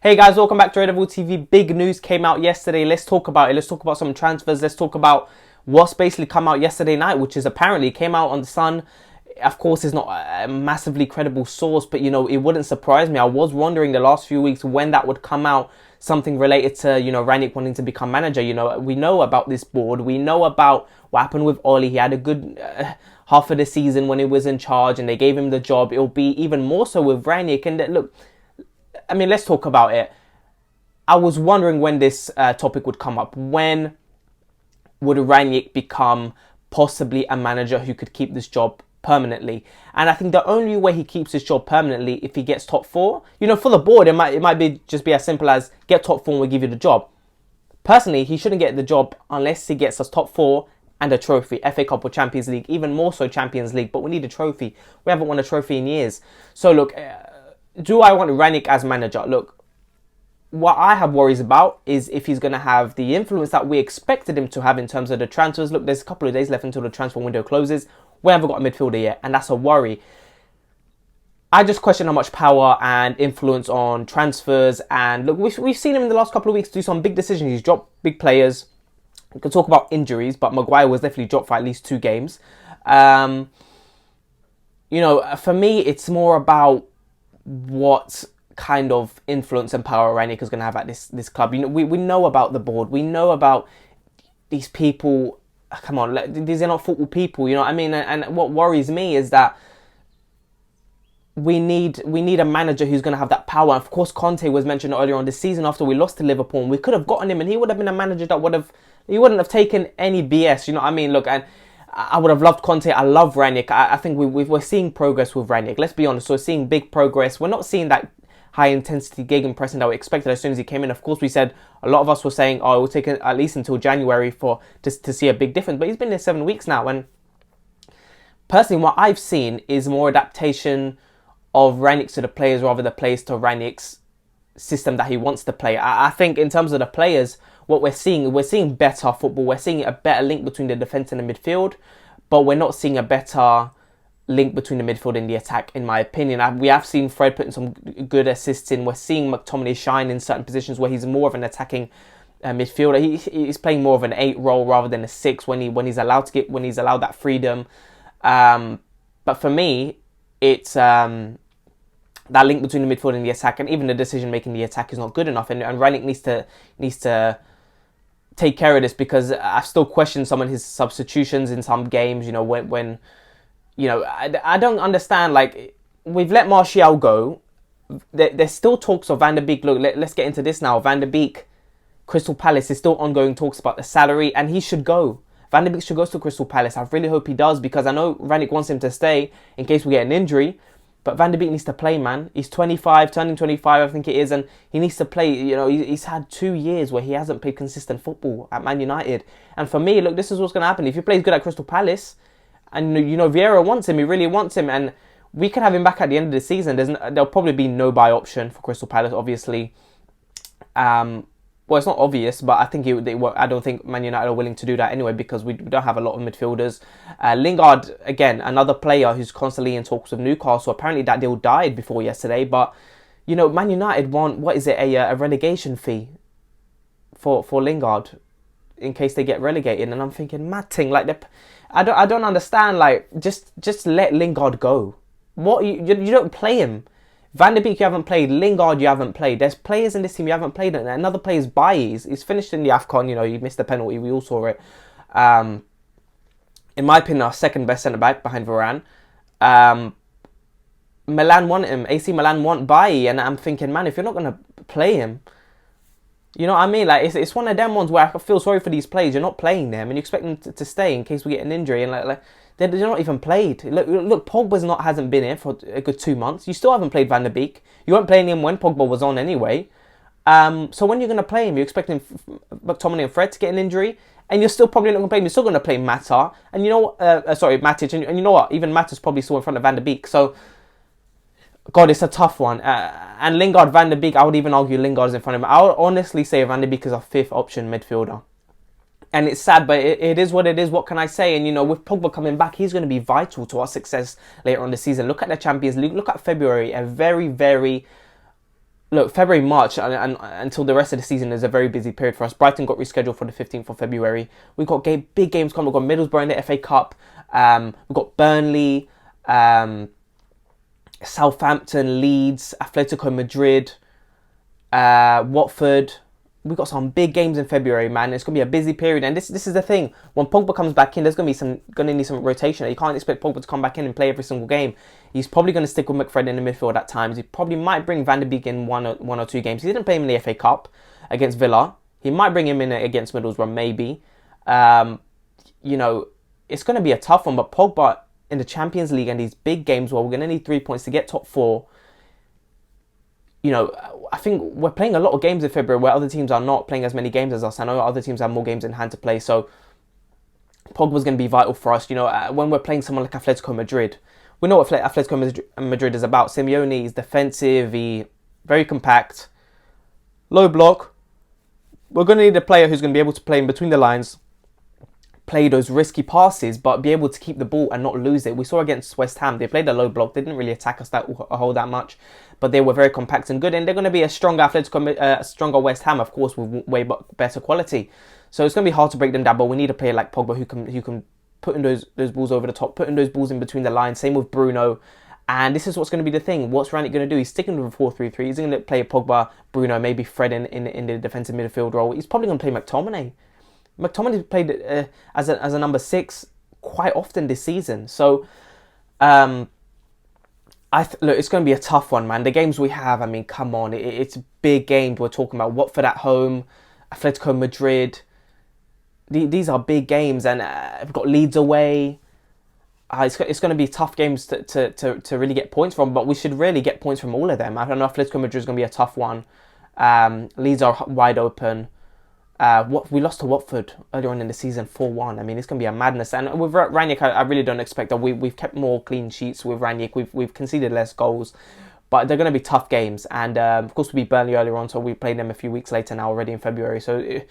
Hey guys, welcome back to Red Devil TV. Big news came out yesterday. Let's talk about it. Let's talk about some transfers. Let's talk about what's basically come out yesterday night, which is apparently came out on the Sun. Of course, it's not a massively credible source, but you know, it wouldn't surprise me. I was wondering the last few weeks when that would come out. Something related to, you know, Rangnick wanting to become manager. You know, we know about this board. We know about what happened with Oli. He had a good half of the season when he was in charge and they gave him the job. It'll be even more so with Rangnick. And look, I mean, let's talk about it. I was wondering when this topic would come up. When would Rangnick become possibly a manager who could keep this job permanently? And I think the only way he keeps his job permanently if he gets top four. You know, for the board, it might be just be as simple as get top four and we'll give you the job. Personally, he shouldn't get the job unless he gets us top four and a trophy, FA Cup or Champions League, even more so Champions League. But we need a trophy. We haven't won a trophy in years. So look, do I want Rangnick as manager? Look, what I have worries about is if he's going to have the influence that we expected him to have in terms of the transfers. Look, there's a couple of days left until the transfer window closes. We haven't got a midfielder yet, and that's a worry. I just question how much power and influence on transfers. And look, we've seen him in the last couple of weeks do some big decisions. He's dropped big players. We can talk about injuries, but Maguire was definitely dropped for at least 2 games. You know, for me, it's more about what kind of influence and power Rangnick is going to have at this club. You know, we know about the board. We know about these people. Come on, these are not football people. You know what I mean? And what worries me is that we need a manager who's going to have that power. Of course, Conte was mentioned earlier on this season after we lost to Liverpool. And we could have gotten him, and he would have been a manager that wouldn't have taken any BS. You know what I mean? Look, and I would have loved Conte. I love Rangnick. I think we're seeing progress with Rangnick. Let's be honest. We're seeing big progress. We're not seeing that high-intensity gegenpressing that we expected as soon as he came in. Of course, we said, a lot of us were saying, oh, it will take at least until January to see a big difference. But he's been there 7 weeks now. And personally, what I've seen is more adaptation of Rangnick to the players rather than the players to Rangnick's system that he wants to play. I think in terms of the players, what we're seeing better football. We're seeing a better link between the defence and the midfield. But we're not seeing a better link between the midfield and the attack, in my opinion. We have seen Fred putting some good assists in. We're seeing McTominay shine in certain positions where he's more of an attacking midfielder. He's playing more of an 8 role rather than a 6 when he's allowed that freedom. But for me, it's that link between the midfield and the attack, and even the decision making the attack is not good enough. And Rangnick needs to take care of this, because I've still questioned some of his substitutions in some games. You know, when you know, I don't understand, like, we've let Martial go. There's still talks of Van der Beek. Look, let's get into this now. Van der Beek, Crystal Palace, is still ongoing talks about the salary, and he should go. Van der Beek should go to Crystal Palace. I really hope he does, because I know Rangnick wants him to stay in case we get an injury. But Van der Beek needs to play, man. He's 25, turning 25, I think it is, and he needs to play. You know, he's had 2 years where he hasn't played consistent football at Man United. And for me, look, this is what's going to happen. If he plays good at Crystal Palace, and you know Vieira wants him, he really wants him, and we could have him back at the end of the season. There'll probably be no buy option for Crystal Palace, obviously. Well, it's not obvious, but I think I don't think Man United are willing to do that anyway, because we don't have a lot of midfielders. Lingard, again, another player who's constantly in talks with Newcastle. Apparently that deal died before yesterday, but you know, Man United want, a relegation fee for Lingard in case they get relegated, and I'm thinking, Matting, like, I don't understand. Like, just let Lingard go. What you don't play him. Van der Beek you haven't played. Lingard you haven't played. There's players in this team you haven't played. And another player is Bailly. He's finished in the AFCON. You know, he missed the penalty. We all saw it. In my opinion, our second best centre back behind Varane. Milan want him. AC Milan want Bailly, and I'm thinking, man, if you're not gonna play him, you know what I mean? Like, it's one of them ones where I feel sorry for these players. You're not playing them, and you expect them to stay in case we get an injury, and like they're not even played. Look, Pogba hasn't been here for a good 2 months. You still haven't played Van der Beek. You weren't playing him when Pogba was on anyway. So when you're going to play him, you're expecting McTominay and Fred to get an injury, and you're still probably not going to play him. You're still going to play Mata, and you know, Matic, and you know what? Even Mata's probably still in front of Van der Beek. So, God, it's a tough one. And Lingard, Van der Beek, I would even argue Lingard's in front of him. I would honestly say Van der Beek is a 5th option midfielder. And it's sad, but it is what it is. What can I say? And, you know, with Pogba coming back, he's going to be vital to our success later on the season. Look at the Champions League. Look at February. A very, very look, February, March, and until the rest of the season is a very busy period for us. Brighton got rescheduled for the 15th of February. We've got big games coming. We've got Middlesbrough in the FA Cup. We've got Burnley, Southampton, Leeds, Atletico Madrid, Watford. We've got some big games in February, man. It's going to be a busy period. And this is the thing. When Pogba comes back in, there's going to need some rotation. You can't expect Pogba to come back in and play every single game. He's probably going to stick with McFred in the midfield at times. He probably might bring Van de Beek in one or two games. He didn't play him in the FA Cup against Villa. He might bring him in against Middlesbrough, maybe. It's going to be a tough one. But Pogba in the Champions League and these big games where we're going to need 3 points to get top four. I think we're playing a lot of games in February where other teams are not playing as many games as us. I know other teams have more games in hand to play. So Pogba's going to be vital for us. When we're playing someone like Atletico Madrid, we know what Atletico Madrid is about. Simeone is defensive, very compact, low block. We're going to need a player who's going to be able to play in between the lines, play those risky passes, but be able to keep the ball and not lose it. We saw against West Ham, they played a low block. They didn't really attack us a whole that much, but they were very compact and good. And they're going to be a stronger stronger West Ham, of course, with way better quality. So it's going to be hard to break them down. But we need a player like Pogba who can put in those balls over the top, putting those balls in between the lines. Same with Bruno. And this is what's going to be the thing. What's Ranić going to do? He's sticking with a 4-3-3. He's going to play Pogba, Bruno, maybe Fred in the defensive midfield role. He's probably going to play McTominay. McTominay's played as a number 6 quite often this season. So, look, it's going to be a tough one, man. The games we have, I mean, come on. It's big games. We're talking about Watford at home, Atletico Madrid. These are big games. And we've got Leeds away. It's going to be tough games to really get points from. But we should really get points from all of them. I don't know if Atletico Madrid is going to be a tough one. Leeds are wide open. We lost to Watford earlier on in the season 4-1. I mean, it's going to be a madness. And with Ranić, I really don't expect that. We've kept more clean sheets with Ranić. We've conceded less goals. But they're going to be tough games. And, of course, we beat Burnley earlier on, so we played them a few weeks later now, already in February. So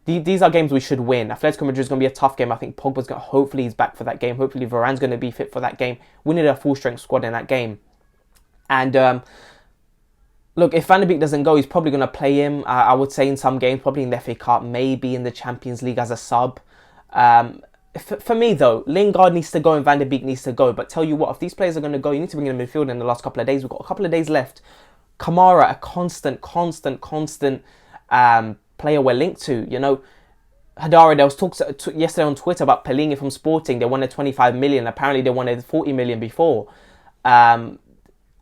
these are games we should win. Atletico Madrid is going to be a tough game. I think hopefully he's back for that game. Hopefully Varane's going to be fit for that game. We need a full-strength squad in that game. And... look, if Van de Beek doesn't go, he's probably going to play him, I would say, in some games, probably in the FA Cup, maybe in the Champions League as a sub. For me, though, Lingard needs to go and Van de Beek needs to go. But tell you what, if these players are going to go, you need to bring in a midfield in the last couple of days. We've got a couple of days left. Kamara, a constant player we're linked to. Hadara, there was talks yesterday on Twitter about Pellegrini from Sporting. They wanted 25 million. Apparently, they wanted 40 million before.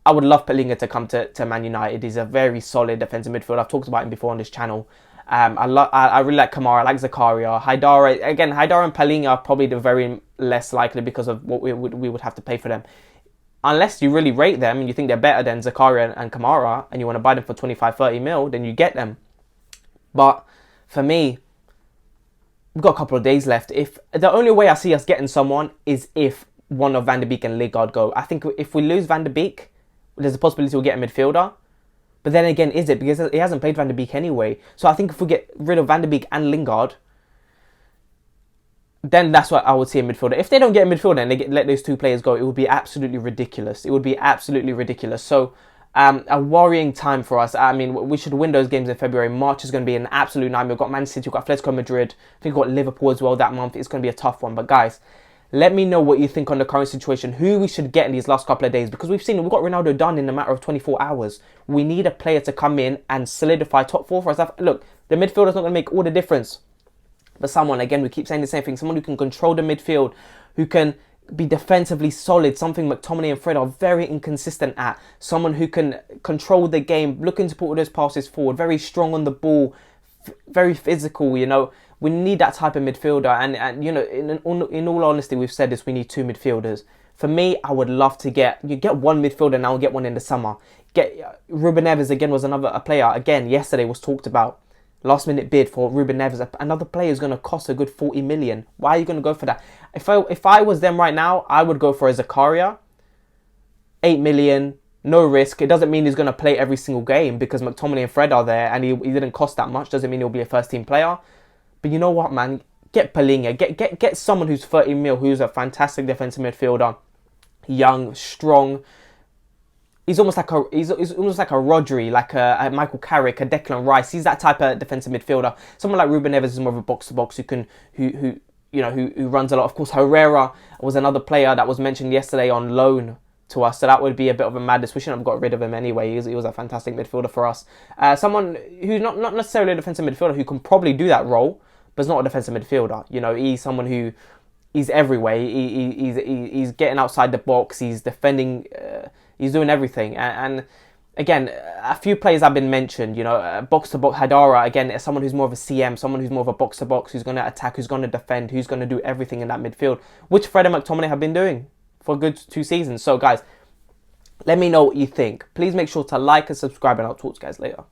I would love Pellegrini to come to Man United. He's a very solid defensive midfielder. I've talked about him before on this channel. I really like Kamara. I like Zakaria. Haidara and Pellegrini are probably the very less likely because of what we would have to pay for them. Unless you really rate them and you think they're better than Zakaria and Kamara and you want to buy them for 25-30 mil, then you get them. But for me, we've got a couple of days left. If the only way I see us getting someone is if one of Van de Beek and Lingard go. I think if we lose Van de Beek, there's a possibility we'll get a midfielder. But then again, is it? Because he hasn't played Van de Beek anyway. So I think if we get rid of Van de Beek and Lingard, then that's what I would see a midfielder. If they don't get a midfielder and they let those two players go, it would be absolutely ridiculous. So a worrying time for us. I mean, we should win those games in February. March is going to be an absolute nightmare. We've got Man City, we've got Atletico Madrid. I think we've got Liverpool as well that month. It's going to be a tough one. But guys, let me know what you think on the current situation, who we should get in these last couple of days, because we've got Ronaldo done in a matter of 24 hours. We need a player to come in and solidify top 4 for us. Look, the midfielder's not going to make all the difference, but someone, again, we keep saying the same thing, someone who can control the midfield, who can be defensively solid, something McTominay and Fred are very inconsistent at, someone who can control the game, looking to put all those passes forward, very strong on the ball, very physical, We need that type of midfielder, and in all honesty, we've said this, we need 2 midfielders. For me, I would love to get one midfielder now and get one in the summer. Ruben Neves, again, was a player, again, yesterday was talked about. Last minute bid for Ruben Neves. Another player is going to cost a good 40 million. Why are you going to go for that? If I was them right now, I would go for a Zakaria. 8 million, no risk. It doesn't mean he's going to play every single game because McTominay and Fred are there and he didn't cost that much. Doesn't mean he'll be a first team player. But you know what, man? Get Pellegrini. Get someone who's 30 mil, who's a fantastic defensive midfielder. Young, strong, he's almost like he's almost like a Rodri, like a Michael Carrick, a Declan Rice. He's that type of defensive midfielder. Someone like Ruben Neves is more of a box to box who runs a lot. Of course, Herrera was another player that was mentioned yesterday on loan to us, so that would be a bit of a madness. We shouldn't have got rid of him anyway. He was a fantastic midfielder for us. Someone who's not necessarily a defensive midfielder who can probably do that role, but is not a defensive midfielder. You know, he's someone who he's everywhere. He's getting outside the box. He's defending. He's doing everything. And again, a few players have been mentioned. You know, box to box. Hadara again is someone who's more of a CM, someone who's more of a box to box, who's going to attack, who's going to defend, who's going to do everything in that midfield, which Fred and McTominay have been doing for a good 2 seasons. So guys, let me know what you think. Please make sure to like and subscribe, and I'll talk to you guys later.